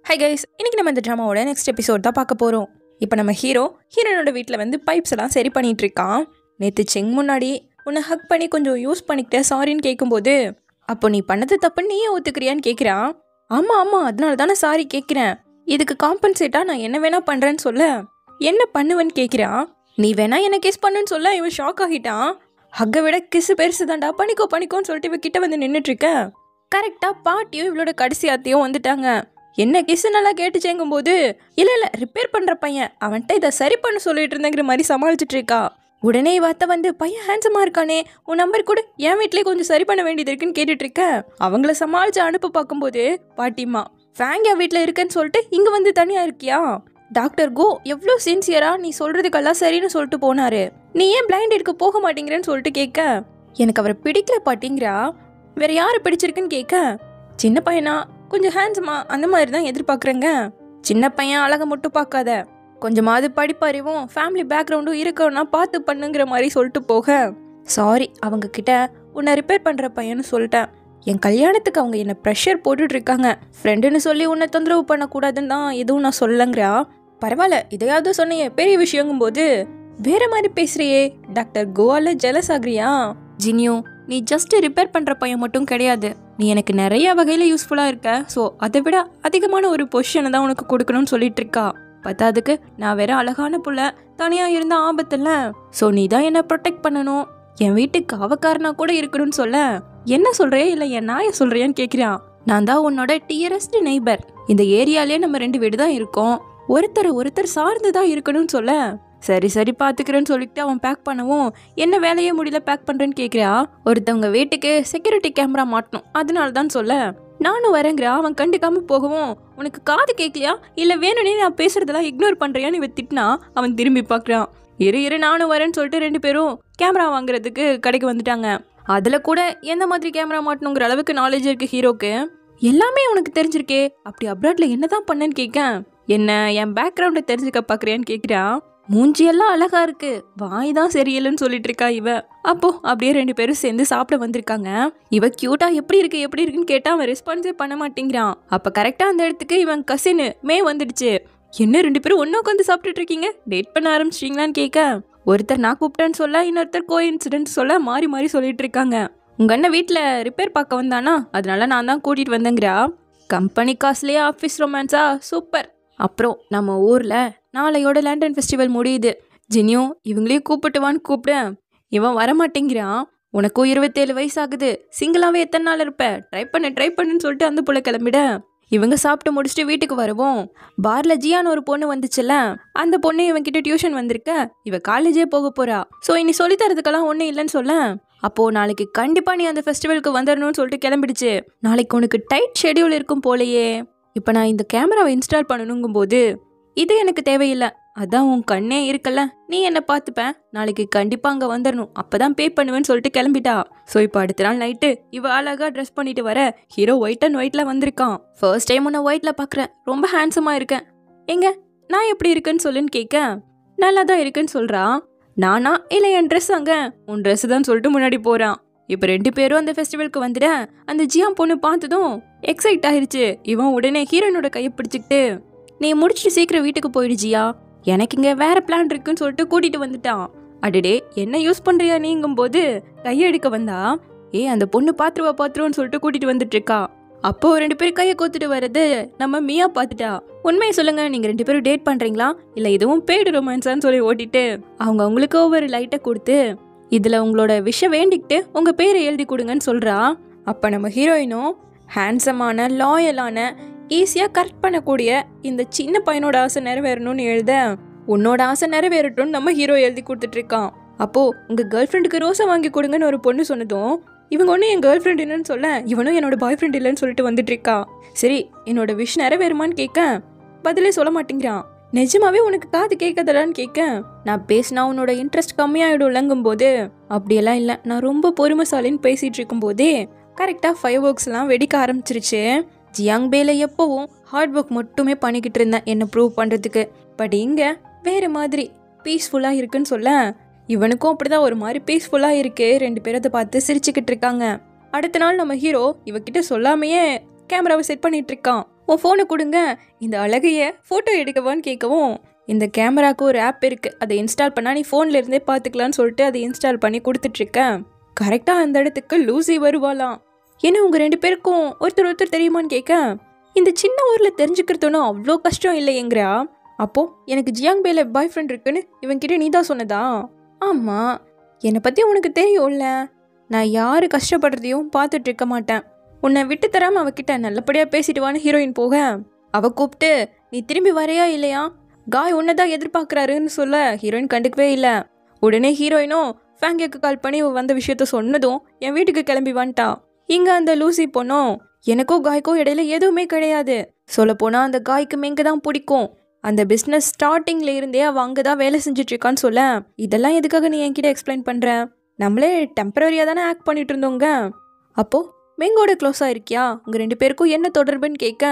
Hi guys, இன்னைக்கு நம்ம இந்த ட்ராமாவோட நெக்ஸ்ட் எபிசோட் தான் பார்க்க போகிறோம். இப்போ நம்ம ஹீரோனோட வீட்டில் வந்து பைப்ஸ் எல்லாம் சரி பண்ணிகிட்டு இருக்கான். நேற்று செங் முன்னாடி உன்னை ஹக் பண்ணி கொஞ்சம் யூஸ் பண்ணிக்கிட்ட சாரின்னு கேட்கும்போது, அப்போ நீ பண்ணது தப்புன்னு நீயே ஒத்துக்கிறியான்னு கேட்குறான். ஆமாம் அதனால தானே சாரி கேட்குறேன். இதுக்கு காம்பன்சேட்டாக நான் என்ன வேணா பண்ணுறேன்னு சொல்ல, என்ன பண்ணுவேன்னு கேட்குறான். நீ வேணா என்ன கிஸ் பண்ணுன்னு சொல்ல இவன் ஷாக் ஆகிட்டான். ஹக்கை விட கிஸ் பெருசு தாண்டா, பண்ணிக்கோன்னு சொல்லிட்டு இவ கிட்ட வந்து நின்றுட்டுருக்க. கரெக்டாக பாட்டியும் இவளோட கடைசி அத்தையும் வந்துட்டாங்க. என்ன கிஸ் நல்லா கேட்டுச்சேங்கும்போது, இல்லை ரிப்பேர் பண்ணுற பையன் அவன்கிட்ட இதை சரி பண்ண சொல்லிட்டு இருந்தேங்கிற மாதிரி சமாளிச்சுட்டு இருக்கா. உடனே வார்த்தை வந்து, பையன் ஹேண்ட்ஸமாக இருக்கானே, உன் நம்பர் கூட என் வீட்லேயே கொஞ்சம் சரி பண்ண வேண்டியது இருக்குன்னு கேட்டுட்டு இருக்க. அவங்கள சமாளிச்சு அனுப்ப பார்க்கும்போது பாட்டிமா, ஃபேங் என் வீட்டில் இருக்குன்னு சொல்லிட்டு இங்கே வந்து தனியாக இருக்கியா? டாக்டர் கோ எவ்வளோ சின்சியரா நீ சொல்கிறதுக்கெல்லாம் சரின்னு சொல்லிட்டு போனாரு. நீ ஏன் பிளைண்ட் எடுக்க போக மாட்டேங்கிறேன்னு சொல்லிட்டு கேட்க, எனக்கு அவரை பிடிக்கல பாட்டிங்கிறா. வேற யாரை பிடிச்சிருக்குன்னு கேட்க, சின்ன பையனா கொஞ்சம் ஹேண்ட்ஸமா அந்த மாதிரி தான் எதிர்பார்க்குறேங்க. சின்ன பையன் அழகை மட்டும் பார்க்காத, கொஞ்சமாவது படிப்பறிவும் ஃபேமிலி பேக்ரவுண்டும் இருக்கணும்னா பார்த்து பண்ணுங்கிற மாதிரி சொல்லிட்டு போக, சாரி அவங்க கிட்ட உன்னை ரிப்பேர் பண்ணுற பையன்னு சொல்லிட்டேன். என் கல்யாணத்துக்கு அவங்க என்னை ப்ரெஷர் போட்டுட்டு இருக்காங்க. ஃப்ரெண்டுன்னு சொல்லி உன்னை தொந்தரவு பண்ணக்கூடாதுன்னு தான் எதுவும் நான் சொல்லங்கிறா. பரவாயில்ல, இதையாவது சொன்னையே பெரிய விஷயங்கும்போது வேற மாதிரி பேசுறியே, டாக்டர் கோவால ஜெலஸ் ஆகுறியா? ஜினியோ, நீ ஜஸ்ட் ரிப்பேர் பண்ணுற பையன் மட்டும் கிடையாது, நீ எனக்கு நிறைய வகையில் யூஸ்ஃபுல்லாக இருக்க. ஸோ அதை விட அதிகமான ஒரு பொசிஷனை தான் உனக்கு கொடுக்கணும்னு சொல்லிட்டு இருக்கா. பத்தாதுக்கு நான் வேற அழகான புள்ள, தனியாக இருந்த ஆபத்தில். ஸோ நீ தான் என்னை ப்ரொடெக்ட் பண்ணணும், என் வீட்டுக்கு அவகாரனா கூட இருக்கணும்னு சொல்ல, என்ன சொல்கிறே இல்லை என் நாயை சொல்கிறியான்னு கேட்குறான். நான் தான் உன்னோட டியரஸ்ட் நெய்பர், இந்த ஏரியாலே நம்ம 2 வீடு தான் இருக்கோம், ஒருத்தர் சார்ந்து தான் இருக்கணும்னு சொல்ல, சரி பார்த்துக்கிறேன்னு சொல்லிட்டு அவன் பேக் பண்ணவும், என்ன வேலையே முடியல பேக் பண்ணுறேன்னு கேட்குறா. ஒருத்தவங்க வீட்டுக்கு செக்யூரிட்டி கேமரா மாட்டணும் அதனால தான் சொல்ல, நானும் வரேங்கிறா. அவன் கண்டுக்காம போகவும், உனக்கு காது கேட்கலையா இல்லை வேணும்னே நான் பேசுறதெல்லாம் இக்னோர் பண்ணுறியான்னு இவன் திட்டினா அவன் திரும்பி பார்க்குறான். இரு நானும் வரேன்னு சொல்லிட்டு 2 பேரும் கேமரா வாங்குறதுக்கு கடைக்கு வந்துட்டாங்க. அதில் கூட எந்த மாதிரி கேமரா மாட்டணுங்கிற அளவுக்கு நாலேஜ் இருக்கு ஹீரோக்கு. எல்லாமே உனக்கு தெரிஞ்சிருக்கே, அப்படி அப்ராட்ல என்னதான் பண்ணேன்னு கேட்க, என்ன என் பேக்ரவுண்டை தெரிஞ்சுக்க பார்க்குறியான்னு கேட்குறான். மூஞ்சியெல்லாம் அழகா இருக்கு, வாய் தான் சரியில்லைன்னு சொல்லிட்டு இருக்கா இவ. அப்போ அப்படியே 2 பேரும் சேர்ந்து சாப்பிட வந்திருக்காங்க. இவ கியூட்டா எப்படி இருக்குன்னு கேட்டா அவன் ரெஸ்பான்ஸே பண்ண மாட்டேங்கிறான். அப்ப கரெக்டா அந்த இடத்துக்கு இவன் கசின் மே வந்துடுச்சு. என்ன 2 பேரும் ஒன்னா உட்காந்து சாப்பிட்டுட்டு இருக்கீங்க, டேட் பண்ண ஆரம்பிச்சிட்டீங்களான்னு கேட்க, ஒருத்தர் நான் கூப்பிட்டேன்னு சொல்ல, இன்னொருத்தர் கோ இன்சிடென்ட் சொல்ல, மாறி சொல்லிட்டு இருக்காங்க. உங்க அண்ணன் வீட்டுல ரிப்பேர் பார்க்க வந்தானா, அதனால நான் தான் கூட்டிட்டு வந்தேங்கிறா. கம்பெனி காசுலயே ஆஃபீஸ் ரொமான்ஸா, சூப்பர். அப்புறம் நம்ம ஊர்ல நாளையோட லேண்டன் ஃபெஸ்டிவல் முடியுது, ஜினியோ இவங்களையும் கூப்பிட்டுவான்னு கூப்பிடு. இவன் வரமாட்டேங்கிறான். உனக்கும் 27 வயசு ஆகுது, சிங்கிளாவே எத்தனை நாள் இருப்ப, ட்ரை பண்ணுன்னு சொல்லிட்டு அந்த புள்ள கிளம்பிட. இவங்க சாப்பிட்டு முடிச்சுட்டு வீட்டுக்கு வருவோம். பார்ல ஜியான்னு ஒரு பொண்ணு வந்துச்சுல்ல, அந்த பொண்ணு இவன் கிட்ட டியூஷன் வந்திருக்க, இவ காலேஜே போக போறா. ஸோ இனி சொல்லி தரதுக்கெல்லாம் ஒன்றும் இல்லைன்னு சொல்ல, அப்போ நாளைக்கு கண்டிப்பா நீ அந்த ஃபெஸ்டிவலுக்கு வந்துடணும்னு சொல்லிட்டு கிளம்பிடுச்சு. நாளைக்கு உனக்கு டைட் ஷெடியூல் இருக்கும் போலையே. இப்போ நான் இந்த கேமராவை இன்ஸ்டால் பண்ணணுங்கும் போது இது எனக்கு தேவையில்லை, அதான் உன் கண்ணே இருக்கல, நீ என்ன பார்த்துப்பேன், நாளைக்கு கண்டிப்பா அங்கே வந்துடணும், அப்பதான் பே பண்ணுவேன்னு சொல்லிட்டு கிளம்பிட்டா. ஸோ இப்போ அடுத்த நாள் நைட்டு இவ அழகா ட்ரெஸ் பண்ணிட்டு வர, ஹீரோ ஒயிட் அண்ட் ஒயிட்ல வந்திருக்கான். ஃபர்ஸ்ட் டைம் உன்னை ஒயிட்ல பார்க்குறேன், ரொம்ப ஹேண்ட்ஸமா இருக்கேன், எங்க நான் எப்படி இருக்குன்னு சொல்லுன்னு கேட்க, நல்லா தான் இருக்குன்னு சொல்றான். நானா இல்லை என் ட்ரெஸ் அங்க, உன் ட்ரெஸ் தான் சொல்லிட்டு முன்னாடி போறான். இப்போ 2 பேரும் அந்த ஃபெஸ்டிவலுக்கு வந்துட, அந்த ஜியாம் பொண்ணு பார்த்ததும் எக்ஸைட் ஆயிருச்சு. இவன் உடனே ஹீரோனோட கையை பிடிச்சிக்கிட்டு, நீ முடிச்சுட்டு சீக்கிரம் வீட்டுக்கு போயிடு ஜியா, எனக்கு இங்கே வேற பிளான் இருக்குன்னு சொல்லிட்டு கூட்டிட்டு வந்துட்டான். அடடே என்ன யூஸ் பண்றியா நீங்கும் போது கையை எடுக்க வந்தா, அந்த பொண்ணு பாத்துருவான்னு சொல்லிட்டு கூட்டிட்டு வந்துட்டு இருக்கா. அப்போ 2 பேரும் கையை கோத்துட்டு வர்றது நம்ம மியா பார்த்துட்டா. உண்மையை சொல்லுங்க, நீங்க 2 பேரும் டேட் பண்றீங்களா இல்லை இதுவும் பெய்டு ரொமான்ஸான்னு சொல்லி ஓட்டிட்டு அவங்களுக்கு ஒவ்வொரு லைட்டை கொடுத்து, இதுல உங்களோட விஷயம் வேண்டிக்கிட்டு உங்க பேரை எழுதி கொடுங்கன்னு சொல்றா. அப்ப நம்ம ஹீரோயினும் ஹேண்ட்ஸமான லாயலான ஈஸியாக கரெக்ட் பண்ணக்கூடிய இந்த சின்ன பையனோட ஆசை நிறைவேறணும்னு எழுத, உன்னோட ஆசை நிறைவேறட்டும்னு நம்ம ஹீரோ எழுதி கொடுத்துட்டு இருக்கான். அப்போ உங்க கேர்ள் ஃப்ரெண்டுக்கு ரோஸை வாங்கி கொடுங்கன்னு ஒரு பொண்ணு சொன்னதும், இவங்க ஒன்றும் என் கேர்ள் ஃப்ரெண்ட் இல்லைன்னு சொல்ல, இவனும் என்னோட பாய் ஃப்ரெண்ட் இல்லைன்னு சொல்லிட்டு வந்துட்டு இருக்கா. சரி என்னோட விஷ் நிறைவேறுமான்னு கேட்க, பதிலே சொல்ல மாட்டேங்கிறான். நிஜமாவே உனக்கு காது கேட்கதடான்னு கேட்க, நான் பேசினா உன்னோட இன்ட்ரெஸ்ட் கம்மியாயிடும்லங்கும் போது, அப்படியெல்லாம் இல்லை நான் ரொம்ப பொறுமைசாலின்னு பேசிட்டு இருக்கும் போதே கரெக்டாக ஃபயர் ஒர்க்ஸ்லாம் வெடிக்க ஆரம்பிச்சிருச்சு. ஜியாங் பேல எப்பவும் ஹார்ட் ஒர்க் மட்டுமே பண்ணிக்கிட்டு இருந்தேன் என்ன ப்ரூவ் பண்ணுறதுக்கு, பட் இங்கே வேறு மாதிரி பீஸ்ஃபுல்லாக இருக்குன்னு சொல்ல, இவனுக்கும் அப்படிதான் ஒரு மாதிரி பீஸ்ஃபுல்லாக இருக்கு. 2 பேரும் அதை பார்த்து சிரிச்சுக்கிட்டு இருக்காங்க. அடுத்த நாள் நம்ம ஹீரோ இவகிட்ட சொல்லாமையே கேமராவை செட் பண்ணிட்டு இருக்கான். உன் ஃபோனை கொடுங்க, இந்த அழகைய ஃபோட்டோ எடுக்கவான்னு கேட்கவும், இந்த கேமராவுக்கு ஒரு ஆப் இருக்குது, அதை இன்ஸ்டால் பண்ணால் நீ ஃபோனில் இருந்தே பார்த்துக்கலான்னு சொல்லிட்டு அதை இன்ஸ்டால் பண்ணி கொடுத்துட்ருக்கேன். கரெக்டாக அந்த இடத்துக்கு லூசி வருவாளாம். ஏன்னா உங்கள் 2 பேருக்கும் ஒருத்தர் தெரியுமான்னு கேட்க, இந்த சின்ன ஊரில் தெரிஞ்சுக்கிறதுன்னு அவ்வளோ கஷ்டம் இல்லையேங்கிறா. அப்போது எனக்கு ஜியாங்பேல பாய் ஃப்ரெண்ட் இருக்குன்னு இவன்கிட்ட நீ தான் சொன்னதா? ஆமாம், என்னை பற்றி உனக்கு தெரியும்ல, நான் யார் கஷ்டப்படுறதையும் பார்த்துட்டு இருக்க மாட்டேன். உன்னை விட்டு தராமல் அவகிட்ட நல்லபடியாக பேசிட்டு வான்னு ஹீரோயின் போக, அவள் கூப்பிட்டு நீ திரும்பி வரையா இல்லையா, காய் உன்னை தான் எதிர்பார்க்குறாருன்னு சொல்ல ஹீரோயின் கண்டுக்கவே இல்லை. உடனே ஹீரோயினும் ஃபேங்கியாக்கு கால் பண்ணி வந்த விஷயத்த சொன்னதும் என் வீட்டுக்கு கிளம்பி வந்துட்டா. இங்கே அந்த லூசி பொண்ணும் எனக்கும் காய்க்கும் இடையில எதுவுமே கிடையாது. சொல்லப்போனால் அந்த காய்க்கு மெங்க தான் பிடிக்கும். அந்த பிஸ்னஸ் ஸ்டார்டிங்கில் இருந்தே அவள் அங்கே தான் வேலை செஞ்சிட்ருக்கான்னு சொல்ல, இதெல்லாம் எதுக்காக நீ என்கிட்ட எக்ஸ்பிளைன் பண்ணுற, நம்மளே டெம்பரரியாக தானே ஆக்ட் பண்ணிட்டு இருந்தோங்க. அப்போது மெங்கோட க்ளோஸாக இருக்கியா, உங்கள் 2 பேருக்கும் என்ன தொடர்புன்னு கேட்க,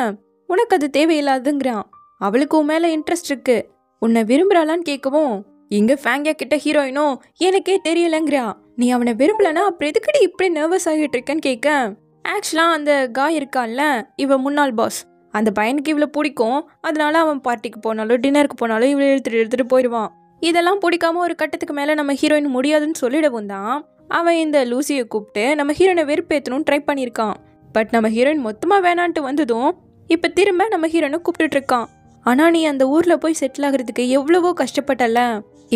உனக்கு அது தேவையில்லாதுங்கிறான். அவளுக்கு உன் மேலே இன்ட்ரெஸ்ட் இருக்கு, உன்னை விரும்புகிறாளான்னு கேட்கவும், இங்கே ஃபேங்கியா கிட்ட ஹீரோயினும் எனக்கே தெரியலைங்கிறா. நீ அவனை விரும்பலன்னா அப்புறம் எதுக்கடி இப்படி நர்வஸ் ஆகிட்டு இருக்கேன்னு கேட்க, ஆக்சுவலாக அந்த காய் இருக்கான்ல, இவன் முன்னாள் பாஸ், அந்த பையனுக்கு இவ்வளோ பிடிக்கும். அதனால அவன் பார்ட்டிக்கு போனாலும் டின்னருக்கு போனாலும் இவ்வளோ எடுத்துகிட்டு போயிடுவான். இதெல்லாம் பிடிக்காம ஒரு கட்டத்துக்கு மேலே நம்ம ஹீரோயின் முடியாதுன்னு சொல்லிடவும் தான் அவன் இந்த லூசியை கூப்பிட்டு நம்ம ஹீரோயினை வெறுப்பேற்றணும்னு ட்ரை பண்ணியிருக்கான். பட் நம்ம ஹீரோயின் மொத்தமாக வேணான்ட்டு வந்ததும் இப்போ திரும்ப நம்ம ஹீரோயினை கூப்பிட்டுட்டு இருக்கான். ஆனால் நீ அந்த ஊரில் போய் செட்டில் ஆகிறதுக்கு எவ்வளவோ கஷ்டப்பட்டல,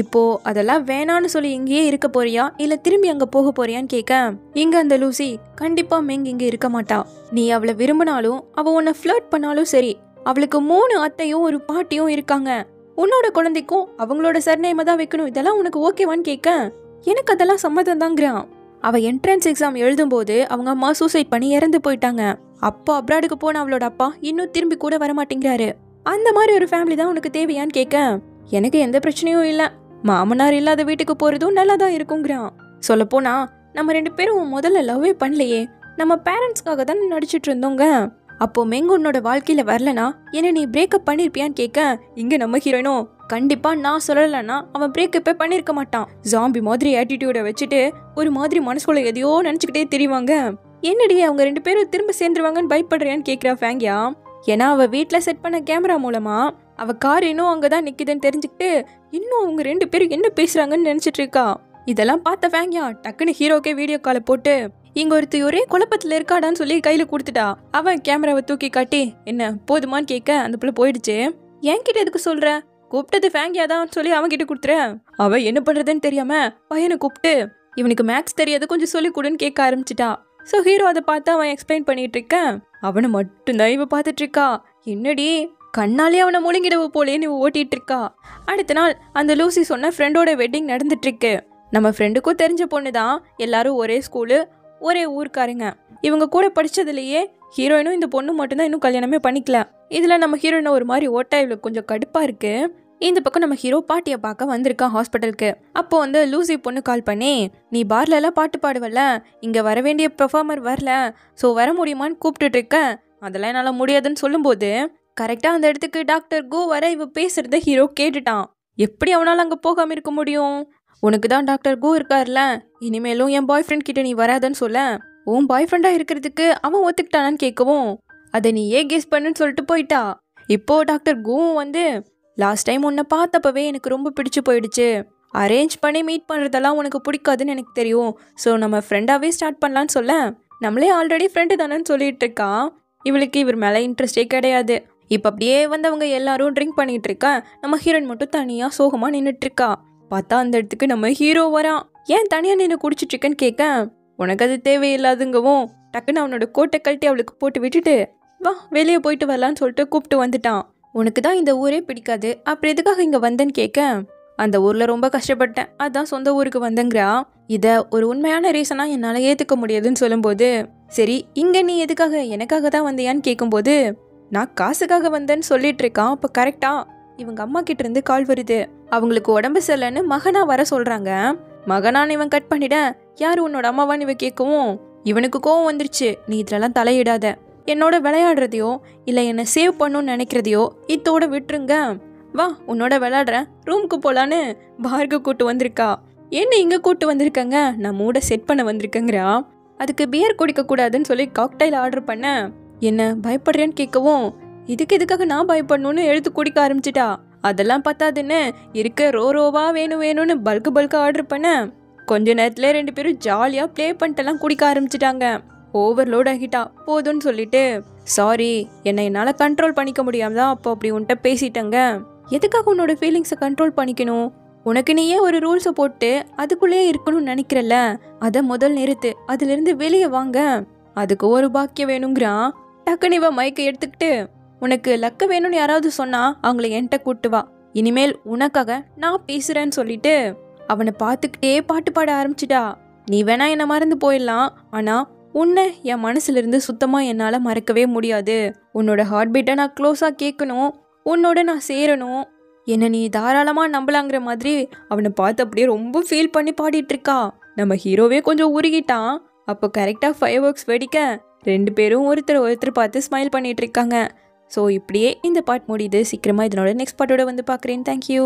இப்போது அதெல்லாம் வேணான்னு சொல்லி இங்கேயே இருக்க போறியா இல்லை திரும்பி அங்கே போக போறியான்னு கேட்க, இங்கே அந்த லூசி கண்டிப்பாக மெங்க இங்கே இருக்க மாட்டா. நீ அவளை விரும்பினாலும் அவள் உன்னை ஃப்ளர்ட் பண்ணாலும் சரி, அவளுக்கு 3 அத்தையும் ஒரு பாட்டியும் இருக்காங்க. உன்னோட குழந்தைக்கும் அவங்களோட சர்நேமை தான் வைக்கணும். இதெல்லாம் உனக்கு ஓகேவான்னு கேட்க, எனக்கு அதெல்லாம் சம்மதம் தாங்கிறான். அவள் என்ட்ரன்ஸ் எக்ஸாம் எழுதும்போது அவங்க அம்மா சூசைட் பண்ணி இறந்து போயிட்டாங்க. அப்போ அப்ராடுக்கு போன அவளோட அப்பா இன்னும் திரும்பி கூட வரமாட்டேங்கிறாரு. அந்த மாதிரி ஒரு ஃபேமிலி தான் உனக்கு தேவையான்னு கேட்க, எனக்கு எந்த பிரச்சனையும் இல்லை, மாமனார் இல்லாத வீட்டுக்கு போகிறதும் நல்லா தான் இருக்குங்கிறான். சொல்லப்போனா நம்ம 2 பேரும் முதல்ல லவ்வே பண்ணலையே, நம்ம பேரண்ட்ஸ்க்காக தான் நடிச்சிட்டு இருந்தோங்க. அப்போ மெங்க உன்னோட வாழ்க்கையில வரலனா என்ன நீ பிரேக்கப் பண்ணிருப்பியான்னு கேட்க, இங்க நம்ம ஹீரோயினும் கண்டிப்பா நான் சொல்லலைன்னா அவன் பிரேக்கப்பே பண்ணிருக்க மாட்டான். ஜாம்பி மாதிரி ஆட்டிடியூட வச்சுட்டு ஒரு மாதிரி மனசுக்குள்ள எதையோ நினைச்சுக்கிட்டே தெரிவாங்க. என்னடி அவங்க 2 பேரும் திரும்ப சேர்ந்துருவாங்கன்னு பயப்படுறியான்னு கேட்கிறா ஃபேங்கியா. ஏன்னா அவள் வீட்டில் செட் பண்ண கேமரா மூலமாக அவள் கார் இன்னும் அங்கே தான் நிற்கிதுன்னு தெரிஞ்சுக்கிட்டு இன்னும் அவங்க 2 பேரும் என்ன பேசுகிறாங்கன்னு நினச்சிட்டு இருக்கா. இதெல்லாம் பார்த்த ஃபேங்கியா டக்குன்னு ஹீரோக்கே வீடியோ காலை போட்டு இங்கே ஒருத்தி ஒரே குழப்பத்தில் இருக்காடான்னு சொல்லி கையில் கொடுத்துட்டா. அவன் கேமராவை தூக்கி காட்டி என்ன போதுமான்னு கேட்க அந்த பிள்ளை போயிடுச்சு. என்கிட்ட எதுக்கு சொல்கிற, கூப்பிட்டது ஃபேங்கியா தான் சொல்லி அவன்கிட்ட கொடுத்துற. அவள் என்ன பண்ணுறதுன்னு தெரியாமல் பையனை கூப்பிட்டு இவனுக்கு மேக்ஸ் தெரியாது கொஞ்சம் சொல்லி கொடுன்னு கேட்க ஆரம்பிச்சிட்டா. ஸோ ஹீரோ அதை பார்த்து அவன் எக்ஸ்பிளைன் பண்ணிட்டு இருக்கேன். அவனை மட்டும்தான் இவ பார்த்துட்டு இருக்கா. என்னடி கண்ணாலே அவனை முழுங்கிடவு போலேன்னு இவ ஓட்டிட்டு இருக்கா. அடுத்த நாள் அந்த லூசி சொன்ன ஃப்ரெண்டோட வெட்டிங் நடந்துட்டு இருக்கு. நம்ம ஃப்ரெண்டுக்கும் தெரிஞ்ச பொண்ணு தான், எல்லாரும் ஒரே ஸ்கூலு ஒரே ஊருக்காருங்க. இவங்க கூட படித்ததுலேயே ஹீரோயினும் இந்த பொண்ணு மட்டும்தான் இன்னும் கல்யாணமே பண்ணிக்கல. இதில் நம்ம ஹீரோயினை ஒரு மாதிரி ஓட்டா இவ்வளோ கொஞ்சம் கடுப்பாக இருக்கு. இந்த பக்கம் நம்ம ஹீரோ பாட்டியை பார்க்க வந்திருக்கான் ஹாஸ்பிட்டலுக்கு. அப்போ வந்து லூசி பொண்ணு கால் பண்ணி நீ பார்லெல்லாம் பாட்டு பாடுவல, இங்கே வர வேண்டிய பெர்ஃபார்மர் வரல, ஸோ வர முடியுமான்னு கூப்பிட்டுட்டு இருக்க. அதெல்லாம் என்னால் முடியாதுன்னு சொல்லும்போது கரெக்டாக அந்த இடத்துக்கு டாக்டர் கோ வர இவ பேசுறத ஹீரோ கேட்டுட்டான். எப்படி அவனால் அங்கே போகாமல் இருக்க முடியும், உனக்கு தான் டாக்டர் கோ இருக்கார்ல, இனிமேலும் என் பாய் ஃப்ரெண்ட் கிட்ட நீ வராதன்னு சொல்ல, உன் பாய் ஃப்ரெண்டாக இருக்கிறதுக்கு அவன் ஒத்துக்கிட்டானான்னு கேட்கவும் அதை நீ கெஸ் பண்ணுன்னு சொல்லிட்டு போயிட்டா. இப்போது டாக்டர் கோவும் வந்து லாஸ்ட் டைம் உன்னை பார்த்தப்பவே எனக்கு ரொம்ப பிடிச்சி போயிடுச்சு, அரேஞ்ச் பண்ணி மீட் பண்ணுறதெல்லாம் உனக்கு பிடிக்காதுன்னு எனக்கு தெரியும், ஸோ நம்ம ஃப்ரெண்டாகவே ஸ்டார்ட் பண்ணலான்னு சொல்ல, நம்மளே ஆல்ரெடி ஃப்ரெண்டு தானேன்னு சொல்லிட்டு இருக்கா. இவளுக்கு இவர் மேலே இன்ட்ரெஸ்டே கிடையாது. இப்போ அப்படியே வந்தவங்க எல்லாரும் ட்ரிங்க் பண்ணிகிட்டு இருக்கா. நம்ம ஹீரோயின் மட்டும் தனியாக சோகமாக நின்றுட்டுருக்கா. பார்த்தா அந்த இடத்துக்கு நம்ம ஹீரோ வரான். ஏன் தனியாக நின்று குடிச்சிட்ருக்கேன்னு கேட்க, உனக்கு அது தேவையில்லாதுங்கவும் டக்குன்னு அவனோட கோட்டை கழட்டி அவளுக்கு போட்டு விட்டுட்டு வா வெளியே போயிட்டு வரலான்னு சொல்லிட்டு கூப்பிட்டு வந்துட்டான். உனக்கு தான் இந்த ஊரே பிடிக்காது, அப்புறம் எதுக்காக இங்கே வந்தேன்னு கேட்க, அந்த ஊரில் ரொம்ப கஷ்டப்பட்டேன், அதான் சொந்த ஊருக்கு வந்தேங்கிறா. இதை ஒரு உண்மையான ரீசனாக என்னால் ஏற்றுக்க முடியாதுன்னு சொல்லும்போது, சரி இங்கே நீ எதுக்காக எனக்காக தான் வந்தியான்னு கேட்கும்போது, நான் காசுக்காக வந்தேன்னு சொல்லிட்டு இருக்கான். அப்போ கரெக்டாக இவங்க அம்மா கிட்ட இருந்து கால் வருது. அவங்களுக்கு உடம்பு சரியில்லைன்னு மகனா வர சொல்கிறாங்க. மகனான்னு இவன் கட் பண்ணிட, யார் உன்னோட அம்மாவான்னு இவன் கேட்கவும் இவனுக்கு கோவம் வந்துருச்சு. நீ இதெல்லாம் தலையிடாத, என்னோட விளையாடுறதையோ இல்லை என்னை சேவ் பண்ணணும்னு நினைக்கிறதையோ இதோட விட்டுருங்க, வா உன்னோட விளையாடுறேன் ரூமுக்கு போகலான்னு பார்க்கு கூட்டு வந்திருக்கா. என்ன இங்கே கூட்டு வந்திருக்கங்க, நான் மூட செட் பண்ண வந்திருக்கேங்கிறா. அதுக்கு பியர் குடிக்கக்கூடாதுன்னு சொல்லி காக்டைல் ஆர்டர் பண்ண, என்ன பயப்படுறேன்னு கேட்கவும் எதுக்காக நான் பயப்படணும்னு எழுத்து குடிக்க ஆரம்பிச்சிட்டா. அதெல்லாம் பத்தாதுன்னு இருக்க ரோவா வேணும்னு பல்கா ஆர்டர் பண்ண கொஞ்ச நேரத்துல 2 பேரும் ஜாலியா ப்ளே பண்ணிட்டுலாம் குடிக்க ஆரம்பிச்சிட்டாங்க. ஓவர்லோட் ஆகிட்டா. போதும்னு சொல்லிட்டு சாரி, என்னால் கண்ட்ரோல் பண்ணிக்க முடியாம தான் அப்போ அப்படி உன்கிட்ட பேசிட்டேங்க. எதுக்காக உன்னோட ஃபீலிங்ஸை கண்ட்ரோல் பண்ணிக்கணும்? உனக்கு நீயே ஒரு ரூல்ஸை போட்டு அதுக்குள்ளேயே இருக்கணும்னு நினைக்கிறல்ல, அதை முதல் நிறுத்து. அதுலேருந்து வெளியே வாங்க. அதுக்கு ஒரு பாக்கியம் வேணுங்கிறான். டக்குனு இவ மைக்கை எடுத்துக்கிட்டு உனக்கு லக்க வேணும்னு யாராவது சொன்னா அவங்கள என்கிட்ட கூட்டு வா, இனிமேல் உனக்காக நான் பேசுறேன்னு சொல்லிட்டு அவனை பார்த்துக்கிட்டே பாட்டு பாட ஆரம்பிச்சிட்டா. நீ வேணா என்னை மறந்து போயிடலாம், ஆனா உன்னை என் மனசுல இருந்து சுத்தமா என்னால மறக்கவே முடியாது. உன்னோட ஹார்ட் பீட்டை நான் க்ளோஸா கேட்கணும், உன்னோட நான் சேரணும், என்னை நீ தாராளமா நம்பலாங்கிற மாதிரி அவனை பார்த்து அப்படியே ரொம்ப ஃபீல் பண்ணி பாடிட்டு இருக்கா. நம்ம ஹீரோவே கொஞ்சம் உருகிட்டான். அப்போ கரெக்டா ஃபயர் ஒர்க்ஸ் வெடிக்க 2 பேரும் ஒருத்தர் பார்த்து ஸ்மைல் பண்ணிட்டு இருக்காங்க. ஸோ இப்படியே இந்த பார்ட் முடியுது. சீக்கிரமா இதனோட நெக்ஸ்ட் பார்ட்டோட வந்து பார்க்குறேன். தேங்க்யூ.